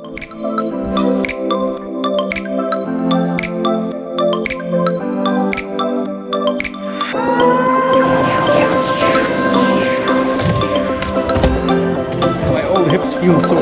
My old hips feel sore.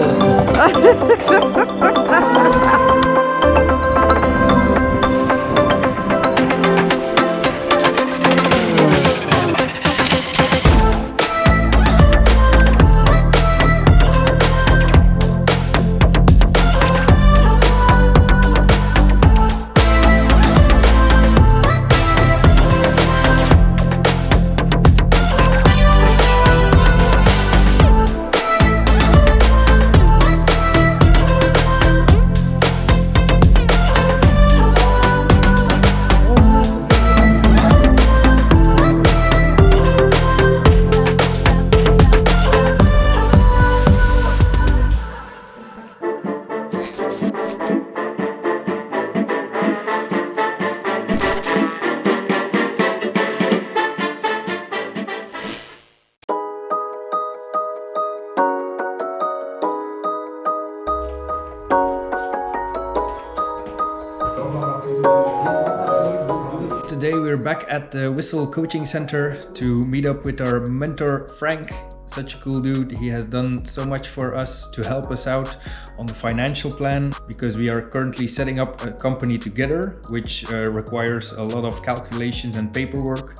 Today we're back at the Whistle Coaching Center to meet up with our mentor Frank. Such a cool dude. He has done so much for us to help us out on the financial plan, because we are currently setting up a company together, which requires a lot of calculations and paperwork.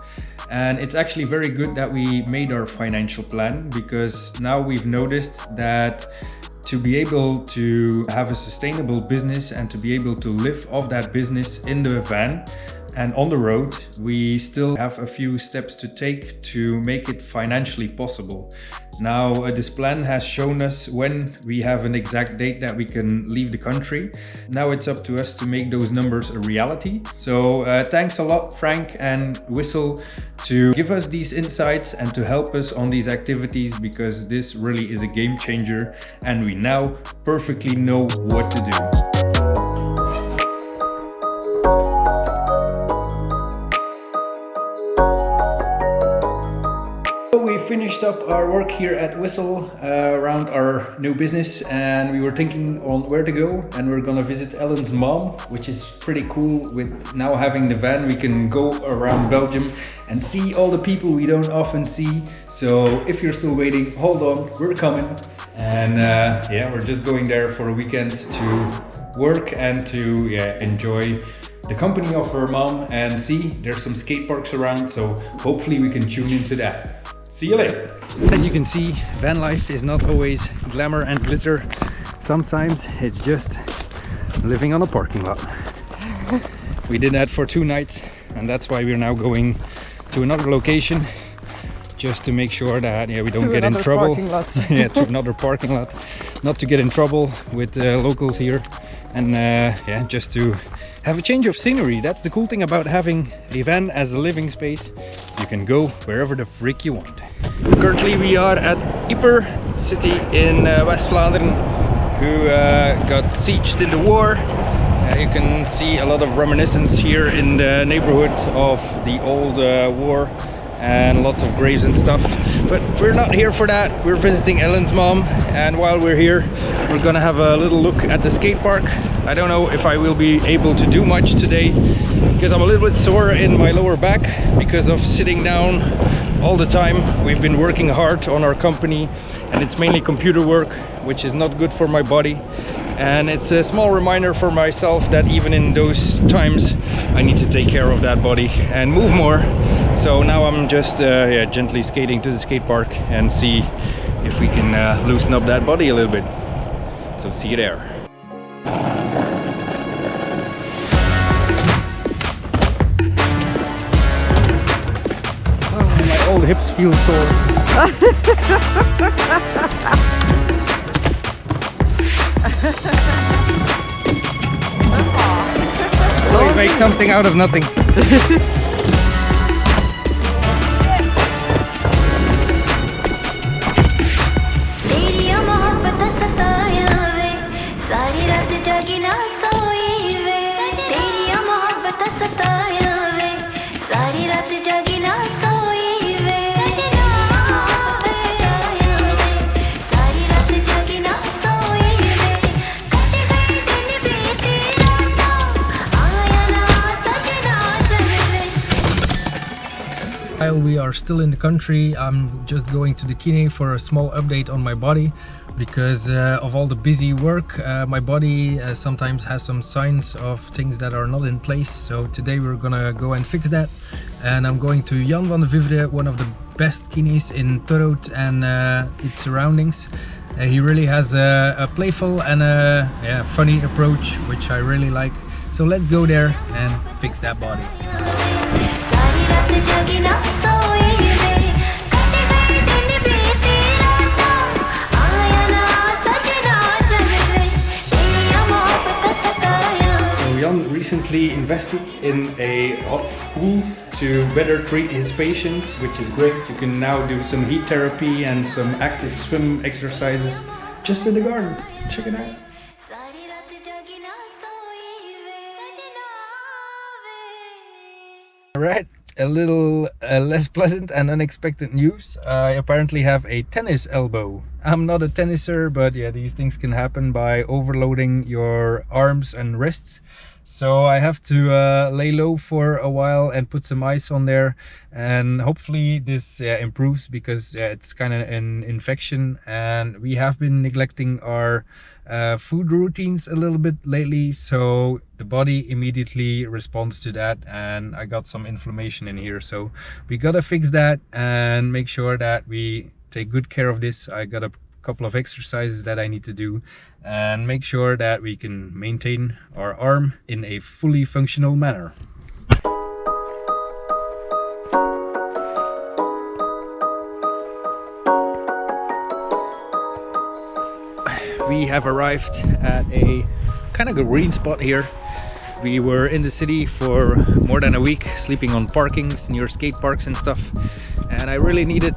And it's actually very good that we made our financial plan, because now we've noticed that to be able to have a sustainable business and to be able to live off that business in the van and on the road, we still have a few steps to take to make it financially possible. Now, this plan has shown us when we have an exact date that we can leave the country. Now it's up to us to make those numbers a reality. So thanks a lot, Frank and Whistle, to give us these insights and to help us on these activities, because this really is a game changer and we now perfectly know what to do. We finished up our work here at Whistle around our new business, and we were thinking on where to go, and we're gonna visit Ellen's mom, which is pretty cool. With now having the van, we can go around Belgium and see all the people we don't often see. So if you're still waiting, hold on, we're coming. And yeah, we're just going there for a weekend to work and to enjoy the company of her mom and see there's some skate parks around, so hopefully we can tune into that. See you later. As you can see, van life is not always glamour and glitter. Sometimes it's just living on a parking lot. We did that for 2 nights, and that's why we're now going to another location, just to make sure that we don't get in trouble. Yeah, to another parking lot, not to get in trouble with the locals here, and just to have a change of scenery. That's the cool thing about having a van as a living space. You can go wherever the freak you want. Currently we are at Ypres city in West Vlaanderen, who got sieged in the war. You can see a lot of reminiscence here in the neighborhood of the old war, and lots of graves and stuff. But we're not here for that. We're visiting Ellen's mom, and while we're here, we're gonna have a little look at the skate park. I don't know if I will be able to do much today, because I'm a little bit sore in my lower back because of sitting down all the time. We've been working hard on our company, and it's mainly computer work, which is not good for my body. And it's a small reminder for myself that even in those times, I need to take care of that body and move more. So now I'm just gently skating to the skate park and see if we can loosen up that body a little bit. So see you there. Oh, my old hips feel sore. Always make something out of nothing. while we are still in the country, I'm just going to the kine for a small update on my body because of all the busy work. My body sometimes has some signs of things that are not in place, so today we're gonna go and fix that. And I'm going to Jan van de Vivre, one of the best kines in Torhout and its surroundings. He really has a playful and a funny approach, which I really like. So let's go there and fix that body. So Jan recently invested in a hot pool to better treat his patients, which is great. You can now do some heat therapy and some active swim exercises just in the garden. Check it out. Alright, a little less pleasant and unexpected news. I apparently have a tennis elbow. I'm not a tenniser, but yeah, these things can happen by overloading your arms and wrists. So I have to lay low for a while and put some ice on there, and hopefully this improves, because it's kind of an infection and we have been neglecting our food routines a little bit lately, so the body immediately responds to that, and I got some inflammation in here. So we gotta fix that and make sure that we take good care of this. I got a couple of exercises that I need to do and make sure that we can maintain our arm in a fully functional manner. We have arrived at a kind of green spot here. We were in the city for more than a week, sleeping on parkings near skate parks and stuff, and I really needed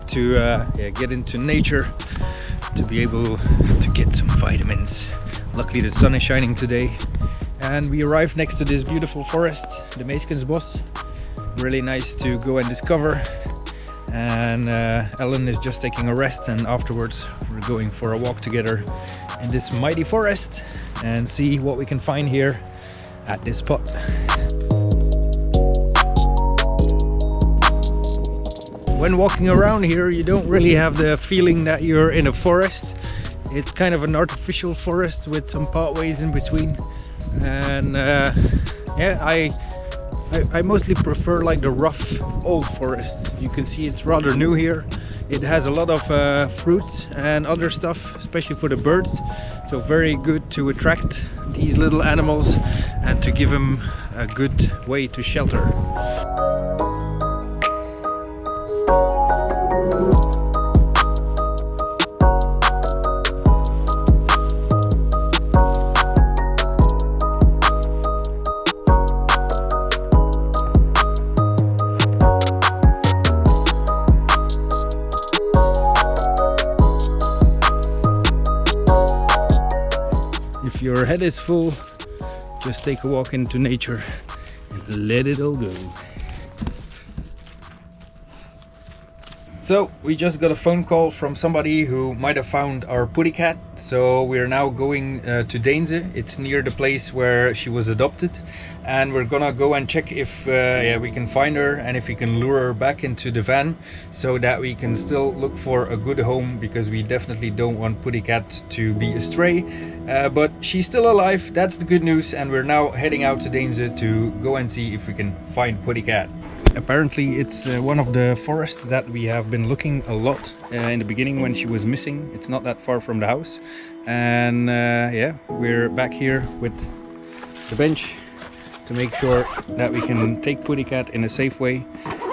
to get into nature to be able to get some vitamins. Luckily the sun is shining today, and we arrived next to this beautiful forest, the Meeskensbos. Really nice to go and discover. And Ellen is just taking a rest, and afterwards we're going for a walk together in this mighty forest and see what we can find here at this spot. When walking around here, you don't really have the feeling that you're in a forest. It's kind of an artificial forest with some pathways in between, and yeah, I mostly prefer like the rough old forests. You can see it's rather new here. It has a lot of fruits and other stuff, especially for the birds. So very good to attract these little animals and to give them a good way to shelter. If your head is full, just take a walk into nature and let it all go. So we just got a phone call from somebody who might have found our Puddy cat. So we're now going to Deense. It's near the place where she was adopted, and we're gonna go and check if we can find her and if we can lure her back into the van so that we can still look for a good home, because we definitely don't want Puddy cat to be astray. But she's still alive, that's the good news, and we're now heading out to Deense to go and see if we can find Puddy cat. Apparently it's one of the forests that we have been looking a lot in the beginning when she was missing. It's not that far from the house, and yeah, we're back here with the bench to make sure that we can take Puddy cat in a safe way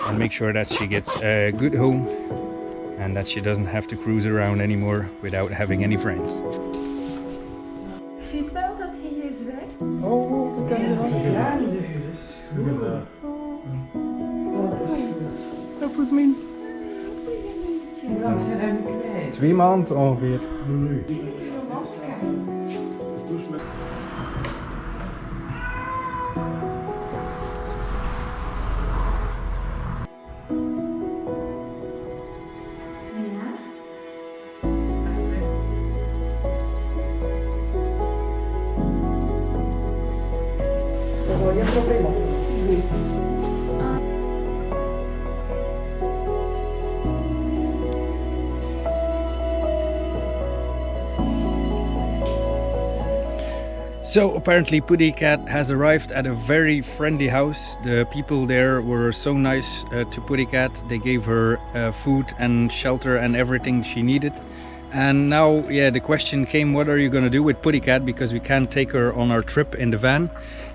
and make sure that she gets a good home and that she doesn't have to cruise around anymore without having any friends. Je ziet wel dat hij is weg. Oh, zo kan je wel. Ja, Dat was mijn. hoe lang zijn we nu kwijt? 2 maanden ongeveer. Dat was je probleem. So apparently Puddy Cat has arrived at a very friendly house. The people there were so nice to Puddy Cat. They gave her food and shelter and everything she needed. And now, yeah, the question came, what are you gonna do with Puddy Cat? Because we can't take her on our trip in the van.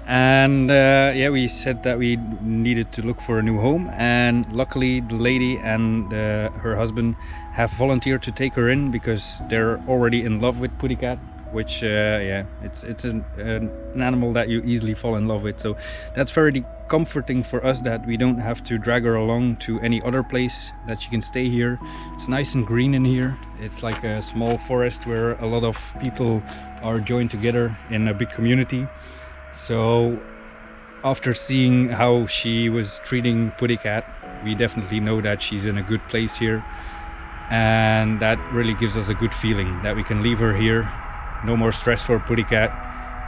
And yeah, we said that we needed to look for a new home. And luckily the lady and her husband have volunteered to take her in because they're already in love with Puddy Cat. Which yeah, it's an animal that you easily fall in love with, so that's very comforting for us that we don't have to drag her along to any other place, that she can stay here. It's nice and green in here. It's like a small forest where a lot of people are joined together in a big community. So after seeing how she was treating Puddy Cat, we definitely know that she's in a good place here, and that really gives us a good feeling that we can leave her here. No more stress for Puddy Cat,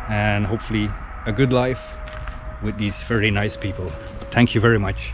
and hopefully a good life with these very nice people. Thank you very much.